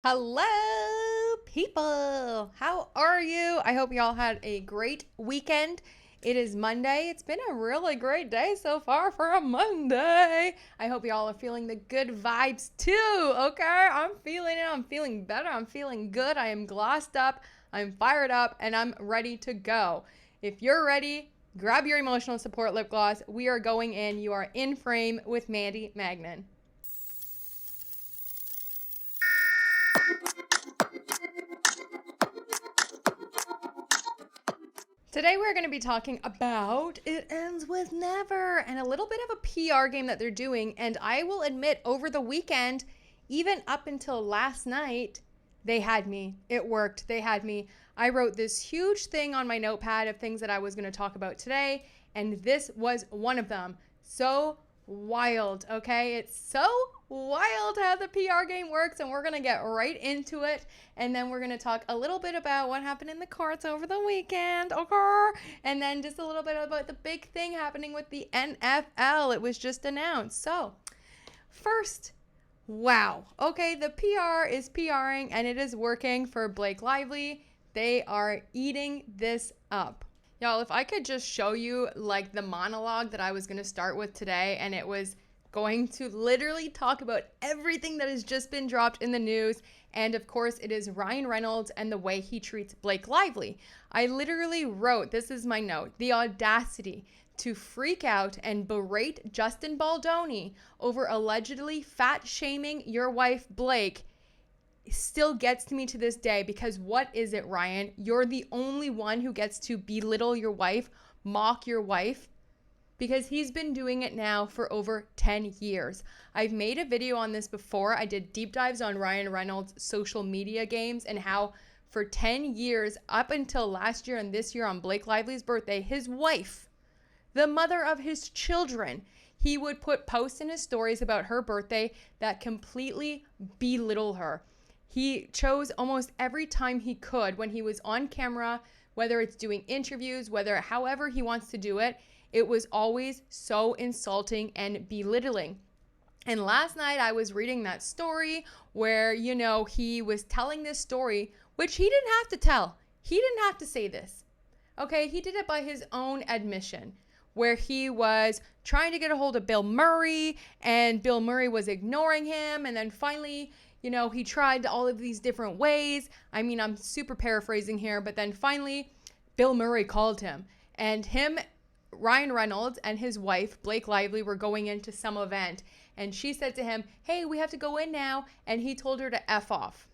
Hello, people. How are you? I hope y'all had a great weekend. It is Monday. It's been a really great day so far for a Monday. I hope y'all are feeling the good vibes too, okay? I'm feeling it. I'm feeling better. I'm feeling good. I am glossed up. I'm fired up and I'm ready to go. If you're ready, grab your emotional support lip gloss. We are going in. You are in frame with Mandy Magnan. Today we're going to be talking about It Ends With Never and a little bit of a PR game that they're doing. And I will admit, over the weekend, even up until last night, they had me. It worked. They had me. I wrote this huge thing on my notepad of things that I was going to talk about today, and this was one of them. So wild, okay? It's so wild how the PR game works, and we're going to get right into it. And then we're going to talk a little bit about what happened in the courts over the weekend, okay? And then just a little bit about the big thing happening with the NFL. It was just announced. So, first, wow. Okay, the PR is PRing and it is working for Blake Lively. They are eating this up. Y'all, if I could just show you like the monologue that I was going to start with today, and it was going to literally talk about everything that has just been dropped in the news. And of course, it is Ryan Reynolds and the way he treats Blake Lively. I literally wrote, this is my note, the audacity to freak out and berate Justin Baldoni over allegedly fat shaming your wife, Blake, still gets to me to this day. Because what is it, Ryan? You're the only one who gets to belittle your wife, mock your wife, because he's been doing it now for over 10 years. I've made a video on this before. I did deep dives on Ryan Reynolds' social media games and how for 10 years, up until last year and this year on Blake Lively's birthday, his wife, the mother of his children, he would put posts in his stories about her birthday that completely belittle her. He chose almost every time he could when he was on camera, whether it's doing interviews, whether however he wants to do it, it was always so insulting and belittling. And last night I was reading that story where, he was telling this story, which he didn't have to tell. He didn't have to say this. Okay, he did it by his own admission, where he was trying to get a hold of Bill Murray and Bill Murray was ignoring him. And then finally, he tried all of these different ways. I mean, I'm super paraphrasing here, but then finally Bill Murray called him, and Ryan Reynolds and his wife, Blake Lively, were going into some event. And she said to him, "Hey, we have to go in now." And he told her to F off.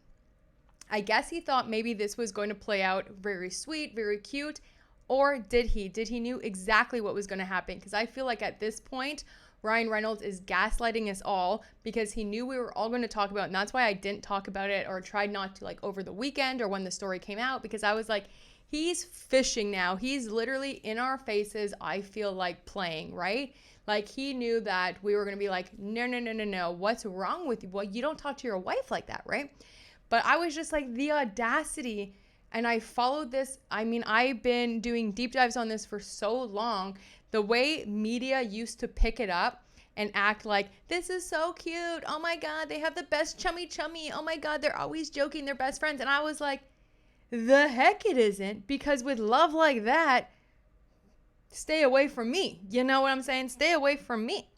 I guess he thought maybe this was going to play out very sweet, very cute. Or did he? Did he knew exactly what was going to happen? Because I feel like at this point, Ryan Reynolds is gaslighting us all because he knew we were all going to talk about it. And that's why I didn't talk about it or tried not to, like, over the weekend or when the story came out, because I was like, he's fishing now. He's literally in our faces, I feel like, playing, right? Like, he knew that we were going to be like, no, no, no, no, no. What's wrong with you? Well, you don't talk to your wife like that, right? But I was just like, the audacity. And I followed this. I mean, I've been doing deep dives on this for so long. The way media used to pick it up and act like, this is so cute. Oh my God, they have the best chummy chummy. Oh my God, they're always joking. They're best friends. And I was like, the heck it isn't, because with love like that, stay away from me. You know what I'm saying? Stay away from me.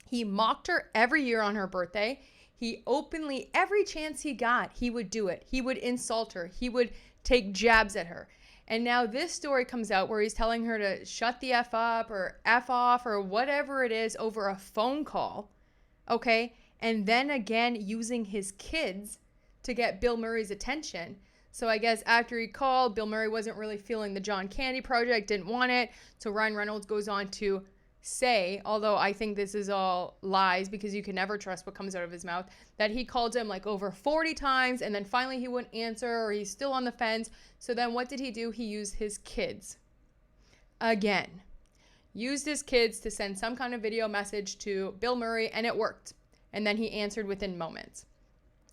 He mocked her every year on her birthday. He openly, every chance he got, he would do it. He would insult her. He would take jabs at her. And now this story comes out where he's telling her to shut the F up or F off or whatever it is over a phone call. Okay? And then again, using his kids to get Bill Murray's attention. So I guess after he called, Bill Murray wasn't really feeling the John Candy project, didn't want it. So Ryan Reynolds goes on to say, although I think this is all lies because you can never trust what comes out of his mouth, that he called him like over 40 times and then finally he wouldn't answer or he's still on the fence. So then what did he do? He used his kids. Again, used his kids to send some kind of video message to Bill Murray, and it worked. And then he answered within moments.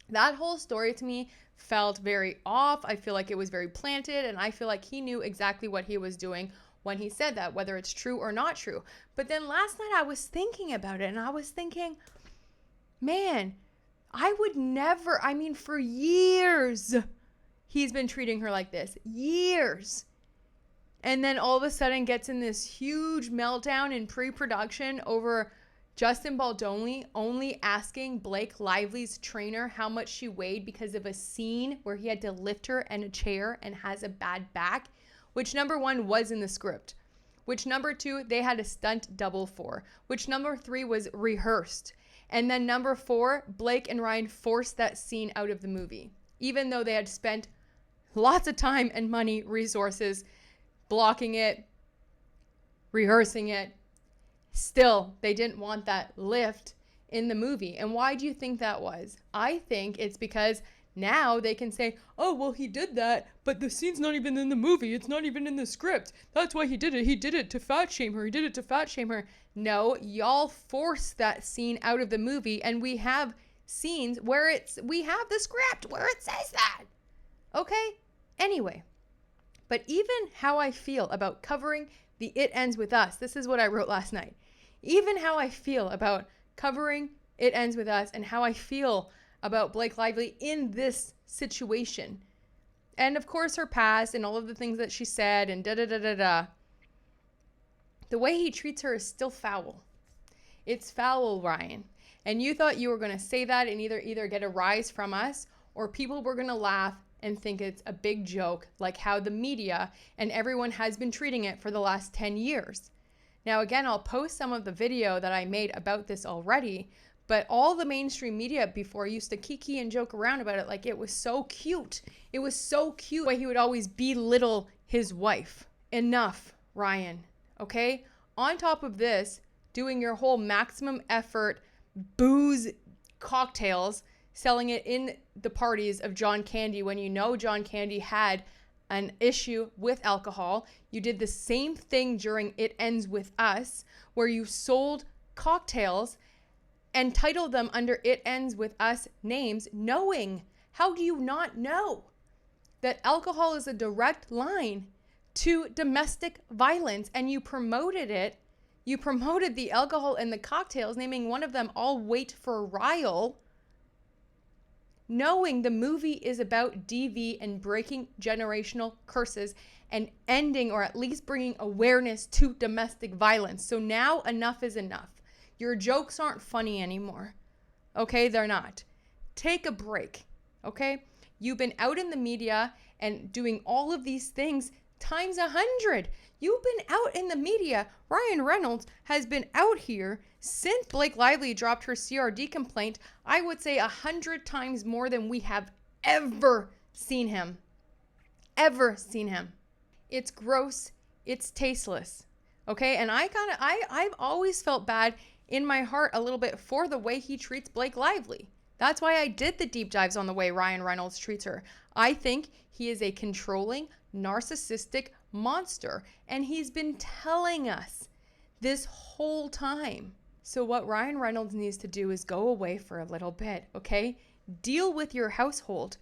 That whole story to me felt very off. I feel like it was very planted, and I feel like he knew exactly what he was doing when he said that, whether it's true or not true. But then last night I was thinking about it, and I was thinking, man, I would never, I mean, for years, he's been treating her like this. Years. And then all of a sudden gets in this huge meltdown in pre-production over Justin Baldoni only asking Blake Lively's trainer how much she weighed because of a scene where he had to lift her in a chair and has a bad back, which number one was in the script, which number two they had a stunt double for, which number three was rehearsed. And then number four, Blake and Ryan forced that scene out of the movie, even though they had spent lots of time and money, resources, blocking it, rehearsing it. Still, they didn't want that lift in the movie. And why do you think that was? I think it's because now they can say, oh, well, he did that, but the scene's not even in the movie. It's not even in the script. That's why he did it. He did it to fat shame her. He did it to fat shame her. No, y'all forced that scene out of the movie, and we have scenes where we have the script where it says that. Okay? Anyway, but even how I feel about covering the It Ends With Us, this is what I wrote last night. Even how I feel about covering It Ends With Us and how I feel about Blake Lively in this situation. And of course her past and all of the things that she said and da-da-da-da-da. The way he treats her is still foul. It's foul, Ryan. And you thought you were going to say that and either get a rise from us or people were going to laugh and think it's a big joke, like how the media and everyone has been treating it for the last 10 years. Now, again, I'll post some of the video that I made about this already, but all the mainstream media before used to kiki and joke around about it like it was so cute. It was so cute the way he would always belittle his wife. Enough, Ryan, okay? On top of this, doing your whole maximum effort booze cocktails, selling it in the parties of John Candy when you know John Candy had an issue with alcohol. You did the same thing during It Ends With Us, where you sold cocktails and titled them under It Ends With Us names, knowing, how do you not know that alcohol is a direct line to domestic violence? And you promoted it. You promoted the alcohol and the cocktails, naming one of them All Wait for Ryle, knowing the movie is about DV and breaking generational curses and ending or at least bringing awareness to domestic violence. So now enough is enough. Your jokes aren't funny anymore. Okay, they're not. Take a break, okay? You've been out in the media and doing all of these things times 100. You've been out in the media. Ryan Reynolds has been out here since Blake Lively dropped her CRD complaint, I would say 100 times more than we have ever seen him. Ever seen him. It's gross. It's tasteless. Okay? And I've always felt bad in my heart a little bit for the way he treats Blake Lively. That's why I did the deep dives on the way Ryan Reynolds treats her. I think he is a controlling, narcissistic monster, and he's been telling us this whole time. So what Ryan Reynolds needs to do is go away for a little bit, okay? Deal with your household.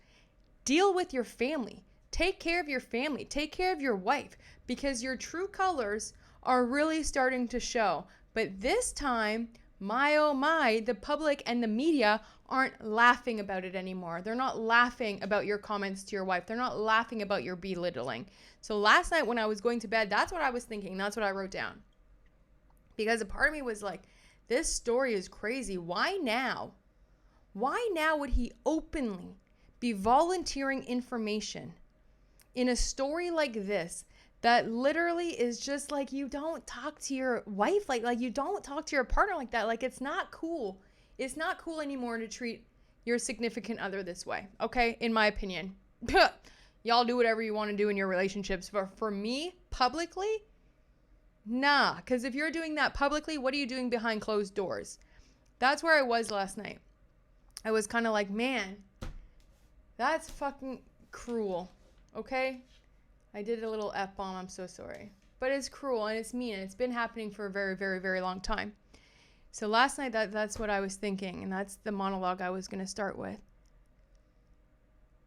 Deal with your family. Take care of your family. Take care of your wife, because your true colors are really starting to show. But this time, my oh my, the public and the media aren't laughing about it anymore. They're not laughing about your comments to your wife. They're not laughing about your belittling. So last night when I was going to bed, that's what I was thinking. That's what I wrote down. Because a part of me was like, this story is crazy. Why now? Why now would he openly be volunteering information in a story like this that literally is just like, you don't talk to your wife like you don't talk to your partner like that. Like, it's not cool. It's not cool anymore to treat your significant other this way, okay? In my opinion. Y'all do whatever you want to do in your relationships. But for me, publicly, nah. Because if you're doing that publicly, what are you doing behind closed doors? That's where I was last night. I was kind of like, man, that's fucking cruel, okay? I did a little F-bomb. I'm so sorry. But it's cruel and it's mean and it's been happening for a very, very, very long time. So last night, that's what I was thinking, and that's the monologue I was going to start with.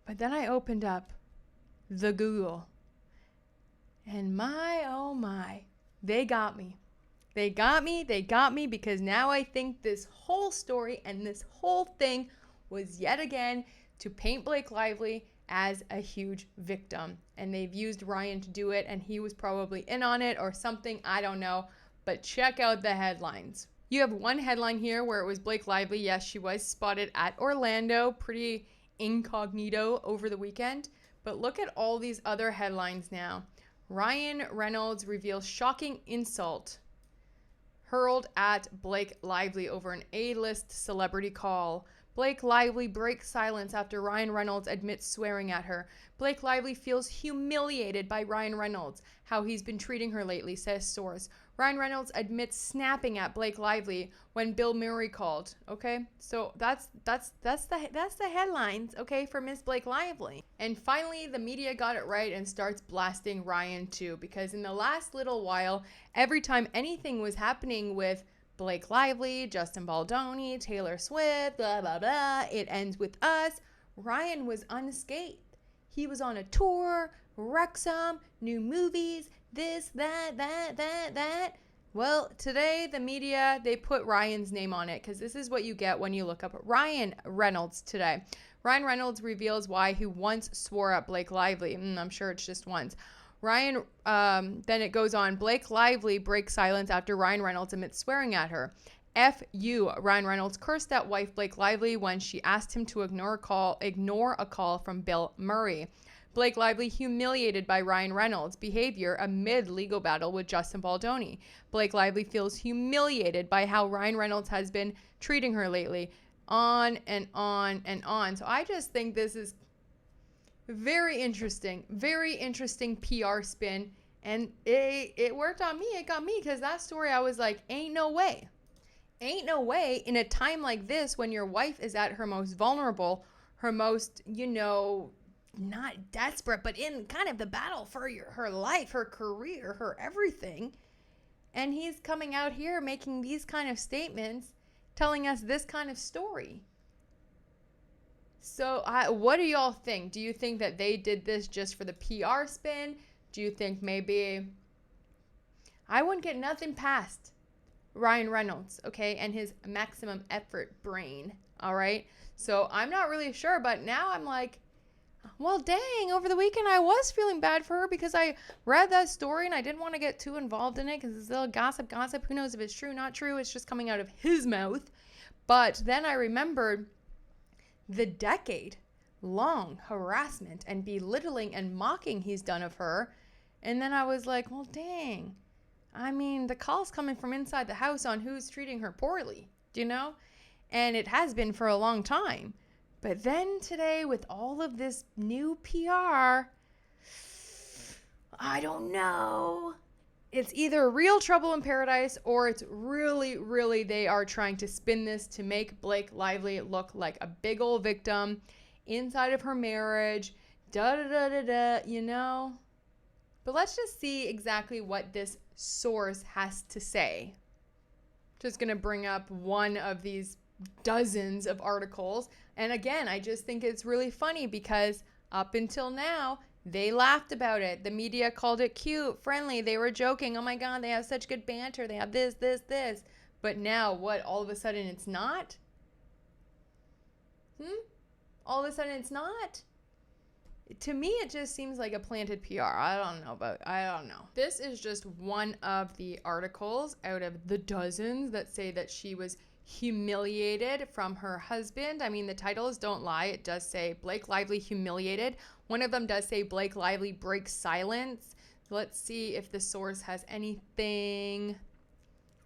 But then I opened up the Google, and my, oh my, they got me. They got me because now I think this whole story and this whole thing was yet again to paint Blake Lively as a huge victim. And they've used Ryan to do it, and he was probably in on it or something. I don't know. But check out the headlines. You have one headline here where it was Blake Lively. Yes, she was spotted at Orlando, pretty incognito over the weekend. But look at all these other headlines now. Ryan Reynolds reveals shocking insult hurled at Blake Lively over an A-list celebrity call. Blake Lively breaks silence after Ryan Reynolds admits swearing at her. Blake Lively feels humiliated by Ryan Reynolds, how he's been treating her lately, says source. Ryan Reynolds admits snapping at Blake Lively when Bill Murray called. Okay, so that's the headlines. Okay, for Miss Blake Lively. And finally, the media got it right and starts blasting Ryan too, because in the last little while, every time anything was happening with Blake Lively, Justin Baldoni, Taylor Swift, blah blah blah, it ends with us, Ryan was unscathed. He was on a tour, Wrexham, new movies, this, that. Well, today the media, they put Ryan's name on it because this is what you get when you look up Ryan Reynolds today. Ryan Reynolds reveals why he once swore at Blake Lively. I'm sure it's just once. Ryan, then it goes on, Blake Lively breaks silence after Ryan Reynolds admits swearing at her. F you, Ryan Reynolds cursed at wife Blake Lively when she asked him to ignore a call from Bill Murray. Blake Lively humiliated by Ryan Reynolds' behavior amid legal battle with Justin Baldoni. Blake Lively feels humiliated by how Ryan Reynolds has been treating her lately. On and on and on. So I just think this is very interesting PR spin. And it worked on me. It got me because that story I was like, ain't no way. Ain't no way in a time like this when your wife is at her most vulnerable, her most, not desperate, but in kind of the battle for her life, her career, her everything. And he's coming out here making these kind of statements, telling us this kind of story. So what do y'all think? Do you think that they did this just for the PR spin? Do you think maybe I wouldn't get nothing past Ryan Reynolds, okay, and his maximum effort brain, all right? So I'm not really sure, but now I'm like, well, dang, over the weekend I was feeling bad for her because I read that story and I didn't want to get too involved in it because it's a little gossip. Who knows if it's true, not true. It's just coming out of his mouth. But then I remembered the decade-long harassment and belittling and mocking he's done of her. And then I was like, well, dang. I mean, the call's coming from inside the house on who's treating her poorly, And it has been for a long time. But then today, with all of this new PR, I don't know. It's either real trouble in paradise or it's really, they are trying to spin this to make Blake Lively look like a big old victim inside of her marriage, But let's just see exactly what this source has to say. Just going to bring up one of these dozens of articles. And again, I just think it's really funny because up until now, they laughed about it. The media called it cute, friendly. They were joking. Oh my God, they have such good banter. They have this. But now what? All of a sudden it's not? All of a sudden it's not? To me, it just seems like a planted PR. I don't know. This is just one of the articles out of the dozens that say that she was humiliated from her husband. I mean, the titles don't lie. It does say Blake Lively humiliated. One of them does say Blake Lively breaks silence. Let's see if the source has anything.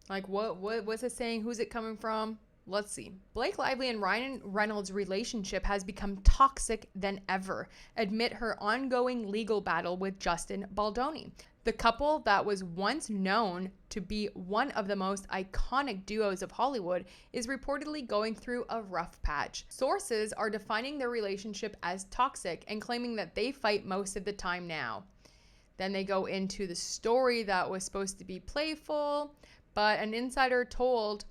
Like what's it saying? Who's it coming from? Let's see. Blake Lively and Ryan Reynolds' relationship has become toxic than ever, amid her ongoing legal battle with Justin Baldoni. The couple that was once known to be one of the most iconic duos of Hollywood is reportedly going through a rough patch. Sources are defining their relationship as toxic and claiming that they fight most of the time now. Then they go into the story that was supposed to be playful, but an insider told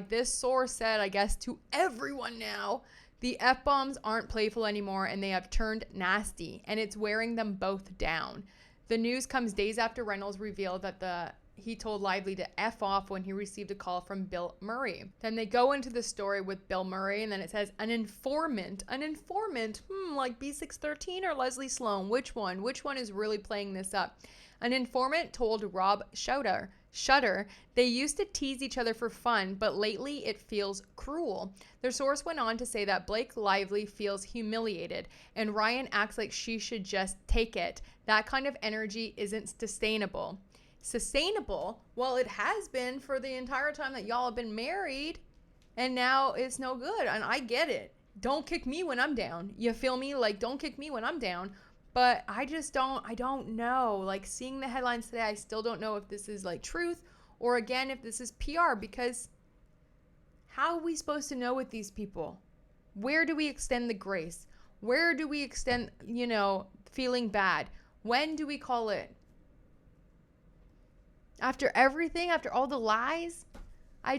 this source said, I guess, to everyone now, the F-bombs aren't playful anymore and they have turned nasty and it's wearing them both down. The news comes days after Reynolds revealed that the he told Lively to F off when he received a call from Bill Murray. Then they go into the story with Bill Murray, and then it says an informant, like B613 or Leslie Sloan. Which one is really playing this up? An informant told Rob Shutter they used to tease each other for fun, but lately it feels cruel. Their source went on to say that Blake Lively feels humiliated, and Ryan acts like she should just take it. That kind of energy isn't sustainable. Well, it has been for the entire time that y'all have been married, and now it's no good. And I get it. Don't kick me when I'm down. You feel me? Like, don't kick me when I'm down. But I don't know. Like, seeing the headlines today, I still don't know if this is like truth or, again, if this is PR, because how are we supposed to know with these people? Where do we extend the grace? Where do we extend, feeling bad? When do we call it? After everything, after all the lies, I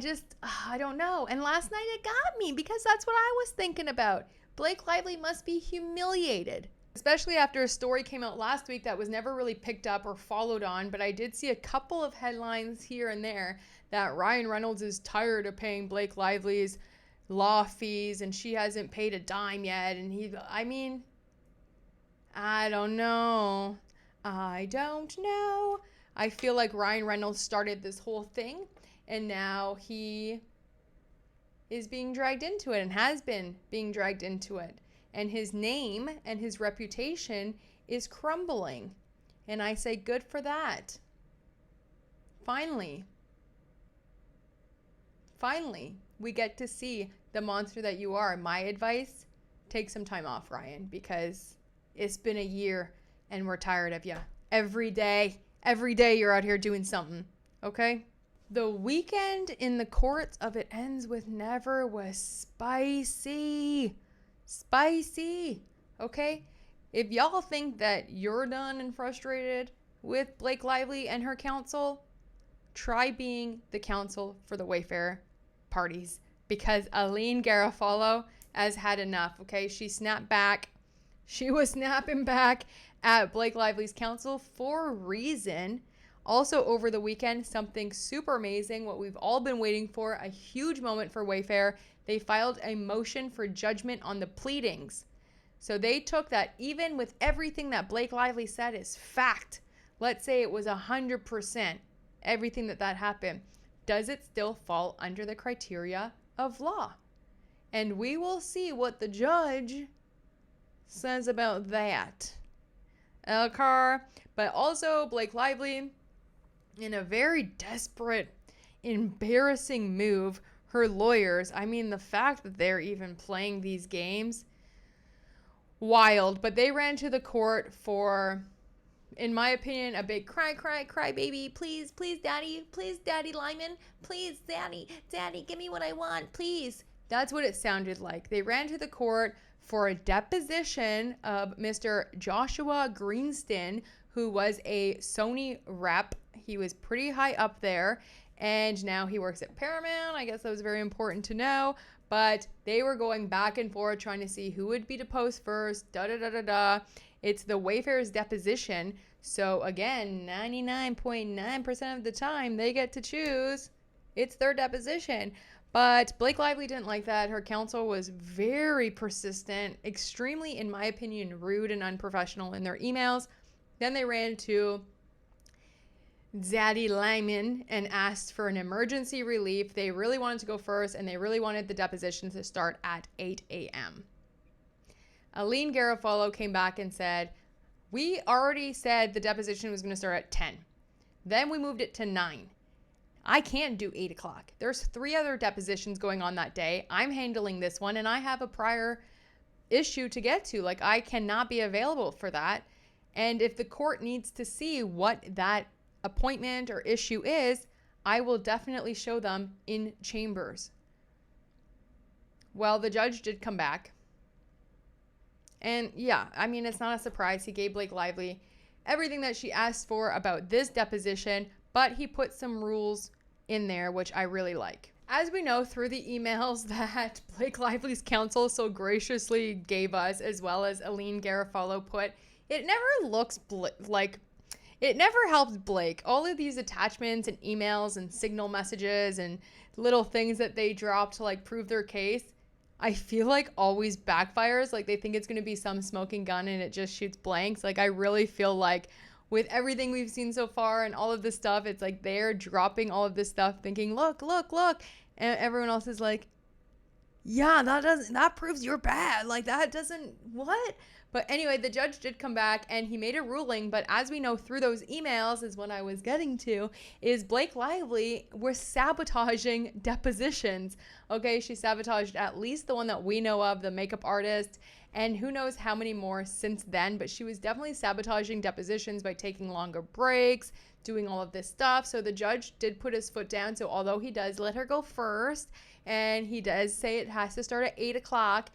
don't know. And last night it got me because that's what I was thinking about. Blake Lively must be humiliated, especially after a story came out last week that was never really picked up or followed on. But I did see a couple of headlines here and there that Ryan Reynolds is tired of paying Blake Lively's law fees and she hasn't paid a dime yet. And I don't know. I feel like Ryan Reynolds started this whole thing, and now he is being dragged into it and has been being dragged into it. And his name and his reputation is crumbling. And I say good for that. Finally, we get to see the monster that you are. My advice, take some time off, Ryan, because it's been a year and we're tired of you. Every day you're out here doing something, okay? The weekend in the courts of It Ends With Never was spicy, okay? If y'all think that you're done and frustrated with Blake Lively and her counsel, try being the counsel for the Wayfair parties, because Aline Garofalo has had enough, okay? She snapped back. She was snapping back at Blake Lively's counsel for a reason. Also, over the weekend, something super amazing, what we've all been waiting for, a huge moment for Wayfair. They filed a motion for judgment on the pleadings. So they took that, even with everything that Blake Lively said is fact. Let's say it was 100%, everything that happened. Does it still fall under the criteria of law? And we will see what the judge says about that. But also Blake Lively, in a very desperate, embarrassing move, her lawyers, the fact that they're even playing these games, wild. But they ran to the court for, in my opinion, a big cry baby, please daddy Lyman, please daddy, give me what I want, please. That's what it sounded like. They ran to the court for a deposition of Mr. Joshua Greenston, who was a Sony rep. He was pretty high up there, and now he works at Paramount. I guess that was very important to know. But they were going back and forth trying to see who would be deposed first, It's the Wayfair's deposition. So again, 99.9% of the time they get to choose. It's their deposition. But Blake Lively didn't like that. Her counsel was very persistent, extremely, in my opinion, rude and unprofessional in their emails. Then they ran to Zaddy Lyman and asked for an emergency relief. They really wanted to go first, and they really wanted the deposition to start at 8 a.m. Aline Garofalo came back and said, we already said the deposition was going to start at 10. Then we moved it to 9. I can't do 8 o'clock. There's 3 other depositions going on that day. I'm handling this one, and I have a prior issue to get to. Like, I cannot be available for that. And if the court needs to see what that appointment or issue is, I will definitely show them in chambers. Well, the judge did come back. And yeah, it's not a surprise. He gave Blake Lively everything that she asked for about this deposition, but he put some rules in there, which I really like. As we know through the emails that Blake Lively's counsel so graciously gave us, as well as Aline Garofalo put, it never looks like It never helps Blake. All of these attachments and emails and signal messages and little things that they drop to like prove their case, I feel like always backfires. Like they think it's going to be some smoking gun and it just shoots blanks. Like I really feel like with everything we've seen so far and all of this stuff, it's like they're dropping all of this stuff thinking, look, look, look. And everyone else is like, yeah, that proves you're bad. Like that doesn't, what? But anyway, the judge did come back and he made a ruling. But as we know through those emails, is what I was getting to, is Blake Lively was sabotaging depositions. Okay, she sabotaged at least the one that we know of, the makeup artist, and who knows how many more since then. But she was definitely sabotaging depositions by taking longer breaks, doing all of this stuff. So the judge did put his foot down. So although he does let her go first, and he does say it has to start at 8 o'clock,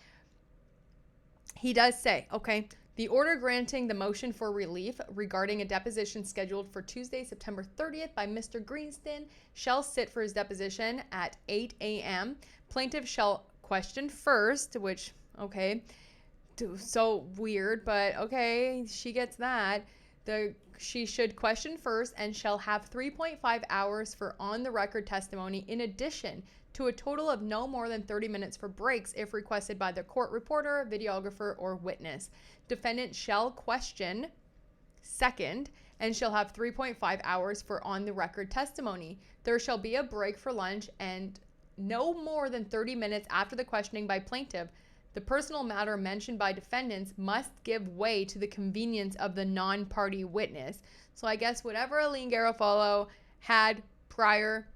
he does say, okay, the order granting the motion for relief regarding a deposition scheduled for Tuesday, September 30th by Mr. Greenston shall sit for his deposition at 8 a.m. Plaintiff shall question first, which, okay, so weird, but okay, she gets that. She should question first and shall have 3.5 hours for on-the-record testimony in addition to a total of no more than 30 minutes for breaks if requested by the court reporter, videographer, or witness. Defendant shall question second and shall have 3.5 hours for on-the-record testimony. There shall be a break for lunch and no more than 30 minutes after the questioning by plaintiff. The personal matter mentioned by defendants must give way to the convenience of the non-party witness. So I guess whatever Aline Garofalo had prior,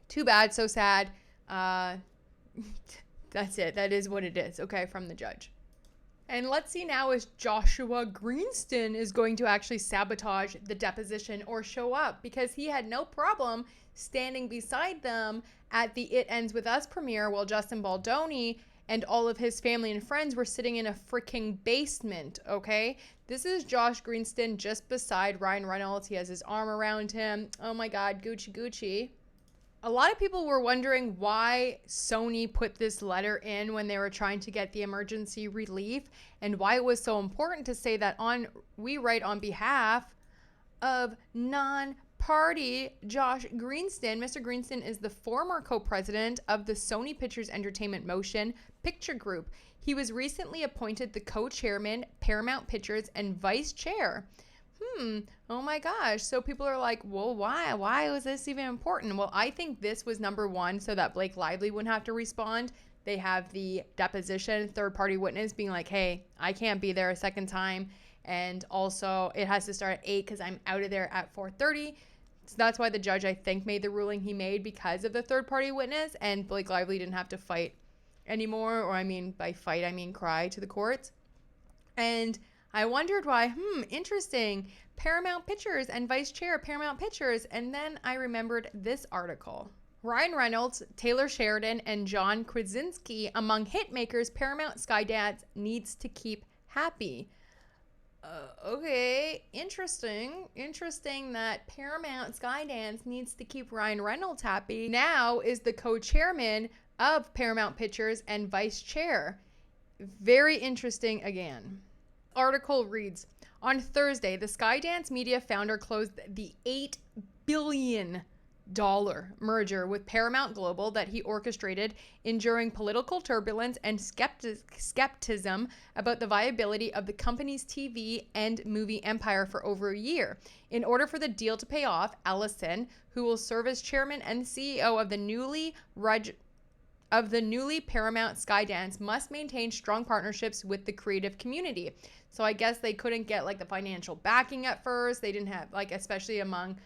too bad, so sad. That's it. That is what it is, okay, from the judge. And let's see now if Joshua Greenston is going to actually sabotage the deposition or show up, because he had no problem standing beside them at the It Ends With Us premiere while Justin Baldoni and all of his family and friends were sitting in a freaking basement, okay? This is Josh Greenston just beside Ryan Reynolds. He has his arm around him. Oh my God, Gucci, Gucci. A lot of people were wondering why Sony put this letter in when they were trying to get the emergency relief, and why it was so important to say that we write on behalf of non-party Josh Greenston. Mr. Greenston is the former co-president of the Sony Pictures Entertainment Motion Picture Group. He was recently appointed the co-chairman, Paramount Pictures, and vice chair. Oh my gosh. So people are like, well, why? Why was this even important? Well, I think this was number one so that Blake Lively wouldn't have to respond. They have the deposition, third-party witness being like, hey, I can't be there a second time. And also it has to start at 8 because I'm out of there at 4:30. So that's why the judge, I think, made the ruling he made, because of the third-party witness, and Blake Lively didn't have to fight anymore. Or I mean, by fight, I mean cry to the courts. And I wondered why, interesting. Paramount Pictures and vice chair Paramount Pictures. And then I remembered this article. Ryan Reynolds, Taylor Sheridan, and John Krasinski among hitmakers Paramount Skydance needs to keep happy. Okay, interesting that Paramount Skydance needs to keep Ryan Reynolds happy. Now is the co-chairman of Paramount Pictures and vice chair. Very interesting again. Article reads, on Thursday, the Skydance Media founder closed the $8 billion merger with Paramount Global that he orchestrated enduring political turbulence and skepticism about the viability of the company's TV and movie empire for over a year. In order for the deal to pay off, Ellison, who will serve as chairman and CEO of the newly Paramount Skydance, must maintain strong partnerships with the creative community. So I guess they couldn't get like the financial backing at first. They didn't have, like, especially among,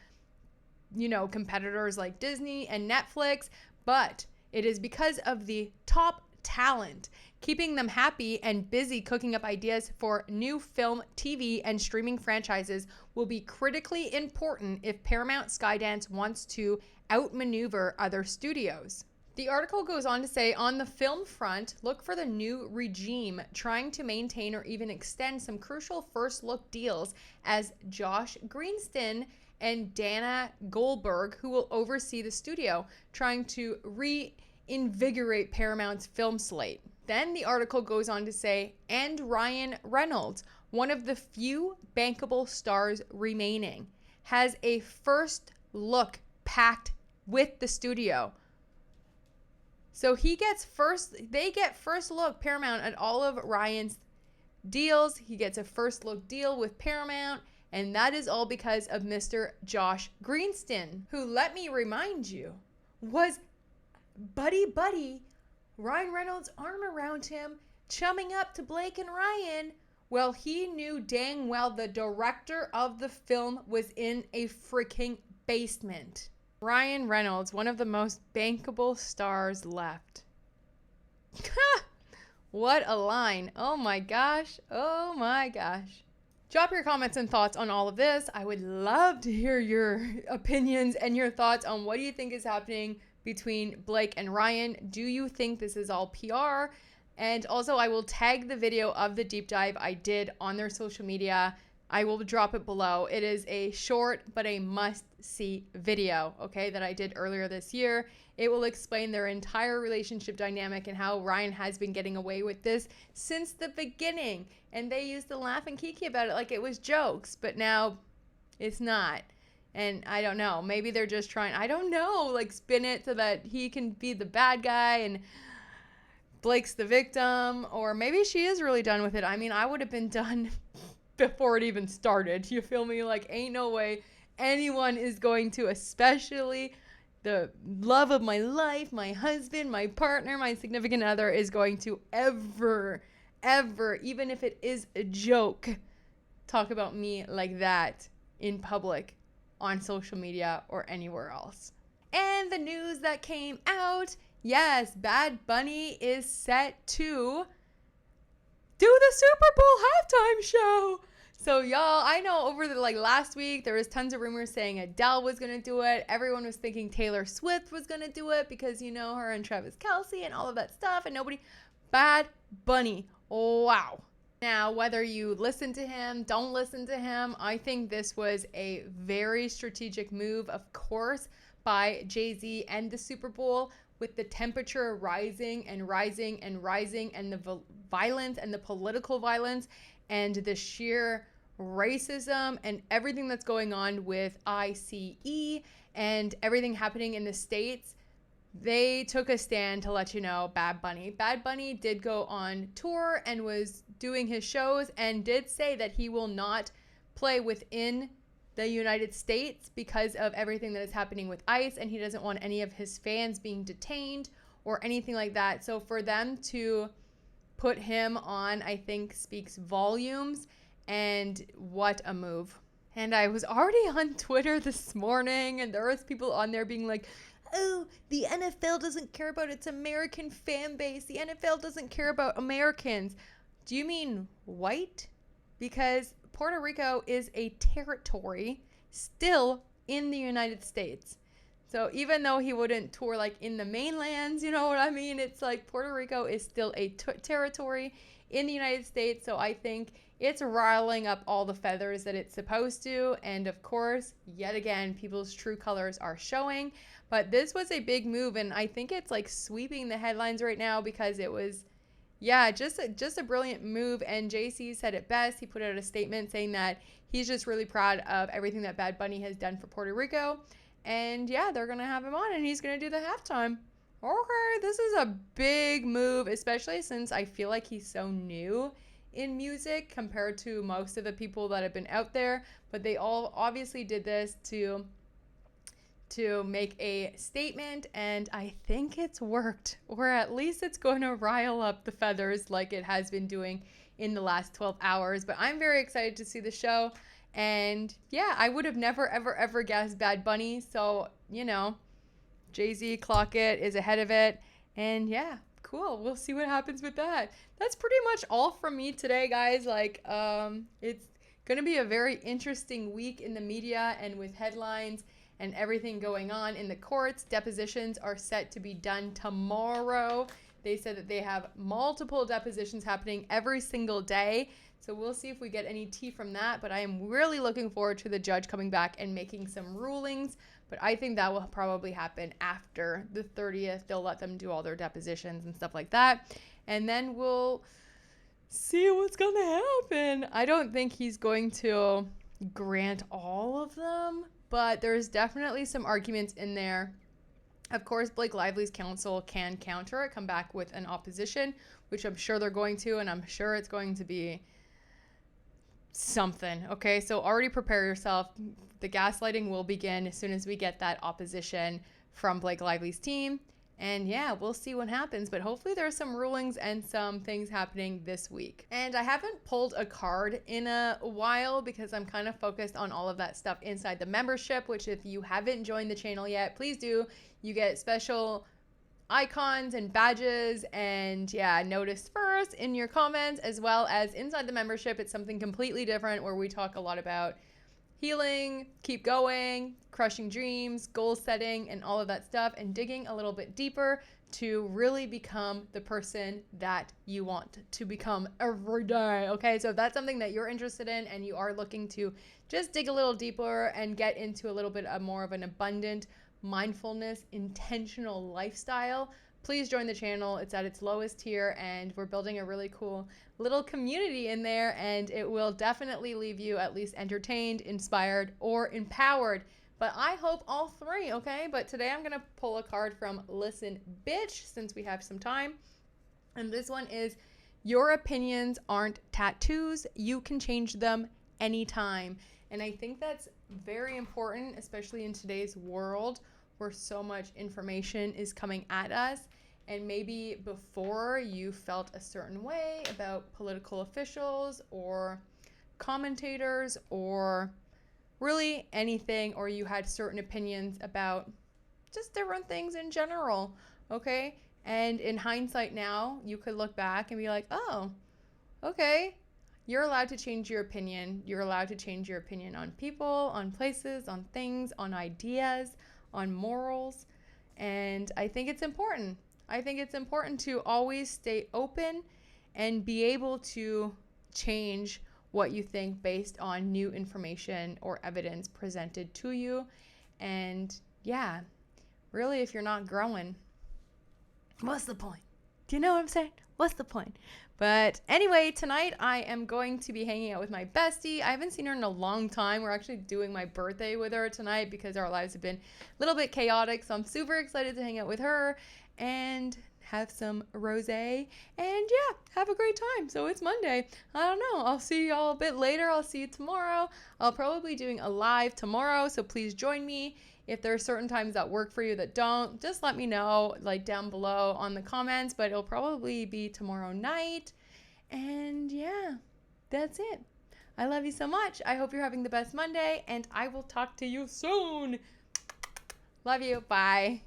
competitors like Disney and Netflix, but it is because of the top talent. Keeping them happy and busy cooking up ideas for new film, TV, and streaming franchises will be critically important if Paramount Skydance wants to outmaneuver other studios. The article goes on to say, on the film front, look for the new regime trying to maintain or even extend some crucial first look deals as Josh Greenston and Dana Goldberg, who will oversee the studio, trying to reinvigorate Paramount's film slate. Then the article goes on to say, and Ryan Reynolds. one of the few bankable stars remaining, has a first look packed with the studio. So they get first look, Paramount, at all of Ryan's deals. He gets a first look deal with Paramount, and that is all because of Mr. Josh Greenstein, who, let me remind you, was buddy Ryan Reynolds' arm around him, chumming up to Blake and Ryan. Well, he knew dang well the director of the film was in a freaking basement. Ryan Reynolds, one of the most bankable stars left. What a line. Oh my gosh. Oh my gosh. Drop your comments and thoughts on all of this. I would love to hear your opinions and your thoughts on what do you think is happening between Blake and Ryan. Do you think this is all PR? And also, I will tag the video of the deep dive I did on their social media. I will drop it below. It is a short but a must-see video, okay, that I did earlier this year. It will explain their entire relationship dynamic and how Ryan has been getting away with this since the beginning. And they used to laugh and kiki about it like it was jokes, but now it's not. And I don't know, maybe they're just trying, I don't know, like spin it so that he can be the bad guy and Blake's the victim, or maybe she is really done with it. I mean, I would have been done before it even started. You feel me? Like, ain't no way anyone is going to, especially the love of my life, my husband, my partner, my significant other, is going to ever, even if it is a joke, talk about me like that in public, on social media, or anywhere else. And the news that came out, yes, Bad Bunny is set to do the Super Bowl halftime show. So y'all, I know over the last week there was tons of rumors saying Adele was gonna do it. Everyone was thinking Taylor Swift was gonna do it because her and Travis Kelce and all of that stuff, and nobody. Bad Bunny. Wow. Now, whether you listen to him, don't listen to him, I think this was a very strategic move, of course, by Jay-Z and the Super Bowl, with the temperature rising and rising and rising, and the violence and the political violence and the sheer racism and everything that's going on with ICE and everything happening in the States. They took a stand to let you know Bad Bunny did go on tour and was doing his shows and did say that he will not play within the United States because of everything that is happening with ICE, and he doesn't want any of his fans being detained or anything like that. So for them to put him on, I think, speaks volumes, and what a move. And I was already on Twitter this morning, and there was people on there being like, oh, the NFL doesn't care about its American fan base. The NFL doesn't care about Americans. Do you mean white? Because Puerto Rico is a territory still in the United States. So even though he wouldn't tour in the mainlands, you know what I mean? It's like Puerto Rico is still a territory in the United States. So I think it's riling up all the feathers that it's supposed to. And of course, yet again, people's true colors are showing. But this was a big move, and I think it's sweeping the headlines right now because it was, just a brilliant move. And JC said it best. He put out a statement saying that he's just really proud of everything that Bad Bunny has done for Puerto Rico. And they're going to have him on, and he's going to do the halftime. Okay, this is a big move, especially since I feel like he's so new in music compared to most of the people that have been out there. But they all obviously did this to make a statement, and I think it's worked, or at least it's going to rile up the feathers like it has been doing in the last 12 hours. But I'm very excited to see the show, and I would have never, ever guessed Bad Bunny. So, Jay-Z, clock it, is ahead of it, and cool. We'll see what happens with that. That's pretty much all from me today, guys. It's going to be a very interesting week in the media and with headlines and everything going on in the courts. Depositions are set to be done tomorrow. They said that they have multiple depositions happening every single day. So we'll see if we get any tea from that. But I am really looking forward to the judge coming back and making some rulings. But I think that will probably happen after the 30th. They'll let them do all their depositions and stuff like that. And then we'll see what's going to happen. I don't think he's going to grant all of them, but there's definitely some arguments in there. Of course, Blake Lively's counsel can counter it, come back with an opposition, which I'm sure they're going to, and I'm sure it's going to be something. Okay, so already prepare yourself. The gaslighting will begin as soon as we get that opposition from Blake Lively's team. And yeah, we'll see what happens, but hopefully there are some rulings and some things happening this week. And I haven't pulled a card in a while because I'm kind of focused on all of that stuff inside the membership, which if you haven't joined the channel yet, please do. You get special icons and badges and notice first in your comments, as well as inside the membership. It's something completely different where we talk a lot about healing, keep going, crushing dreams, goal setting, and all of that stuff, and digging a little bit deeper to really become the person that you want to become every day. Okay, so if that's something that you're interested in and you are looking to just dig a little deeper and get into a little bit of more of an abundant mindfulness, intentional lifestyle, please join the channel. It's at its lowest tier, and we're building a really cool little community in there, and it will definitely leave you at least entertained, inspired, or empowered. But I hope all three, okay? But today I'm going to pull a card from Listen Bitch, since we have some time. And this one is, your opinions aren't tattoos. You can change them anytime. And I think that's very important, especially in today's world where so much information is coming at us. And maybe before you felt a certain way about political officials or commentators or really anything, or you had certain opinions about just different things in general, okay? And in hindsight now, you could look back and be like, oh, okay, you're allowed to change your opinion. You're allowed to change your opinion on people, on places, on things, on ideas, on morals. And I think it's important. I think it's important to always stay open and be able to change what you think based on new information or evidence presented to you. And yeah, really, if you're not growing, what's the point? Do you know what I'm saying? What's the point? But anyway, tonight I am going to be hanging out with my bestie. I haven't seen her in a long time. We're actually doing my birthday with her tonight because our lives have been a little bit chaotic. So I'm super excited to hang out with her and have some rosé and have a great time. So it's Monday. I don't know. I'll see y'all a bit later. I'll see you tomorrow. I'll probably be doing a live tomorrow, so please join me. If there are certain times that work for you that don't, just let me know, like down below on the comments, but it'll probably be tomorrow night. And yeah, that's it. I love you so much. I hope you're having the best Monday, and I will talk to you soon. Love you. Bye.